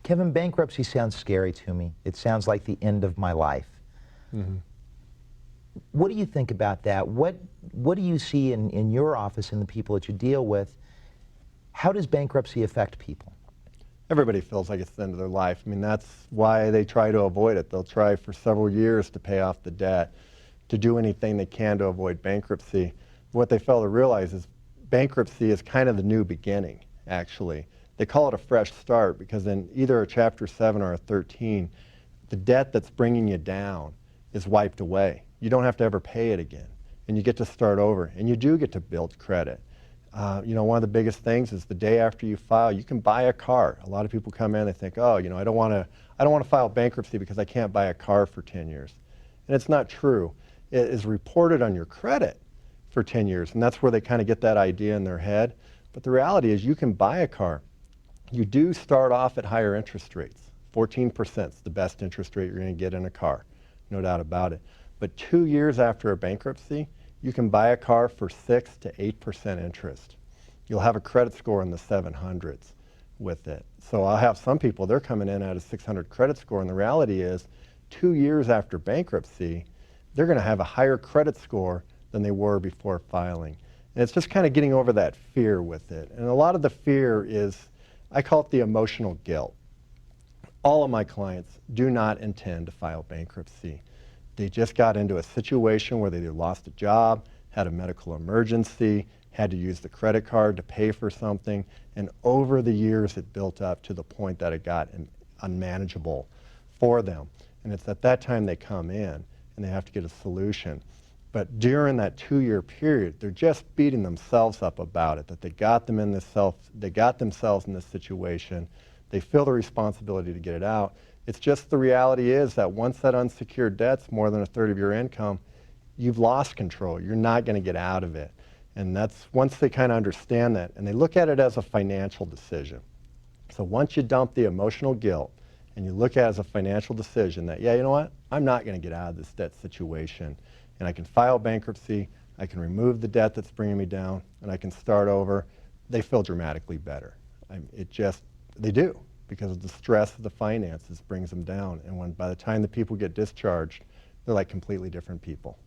Kevin, bankruptcy sounds scary to me. It sounds like the end of my life. Mm-hmm. What do you think about that? What do you see in your office and the people that you deal with? How does bankruptcy affect people? Everybody feels like it's the end of their life. I mean, that's why they try to avoid it. They'll try for several years to pay off the debt, to do anything they can to avoid bankruptcy. What they fail to realize is bankruptcy is kind of the new beginning, actually. They call it a fresh start because in either a Chapter 7 or a 13, the debt that's bringing you down is wiped away. You don't have to ever pay it again, and you get to start over, and you do get to build credit. You know, one of the biggest things is the day after you file, you can buy a car. A lot of people come in, they think, oh, you know, I don't want to file bankruptcy because I can't buy a car for 10 years. And it's not true. It is reported on your credit for 10 years, and that's where they kind of get that idea in their head. But the reality is you can buy a car. You do start off at higher interest rates. 14% is the best interest rate you're going to get in a car, no doubt about it. But 2 years after a bankruptcy, you can buy a car for 6 to 8% interest. You'll have a credit score in the 700s with it. So I'll have some people, they're coming in at a 600 credit score, and the reality is 2 years after bankruptcy, they're going to have a higher credit score than they were before filing. And it's just kind of getting over that fear with it. And a lot of the fear is, I call it the emotional guilt. All of my clients do not intend to file bankruptcy. They just got into a situation where they either lost a job, had a medical emergency, had to use the credit card to pay for something, and over the years it built up to the point that it got unmanageable for them. And it's at that time they come in and they have to get a solution. But during that 2-year period, they're just beating themselves up about it, that they got themselves in this situation. They feel the responsibility to get it out. It's just the reality is that once that unsecured debt's more than a third of your income, you've lost control. You're not going to get out of it. And that's once they kind of understand that, and they look at it as a financial decision. So once you dump the emotional guilt and you look at it as a financial decision that, yeah, you know what, I'm not going to get out of this debt situation, and I can file bankruptcy, I can remove the debt that's bringing me down, and I can start over, they feel dramatically better. They do, because of the stress of the finances brings them down. And by the time the people get discharged, they're like completely different people.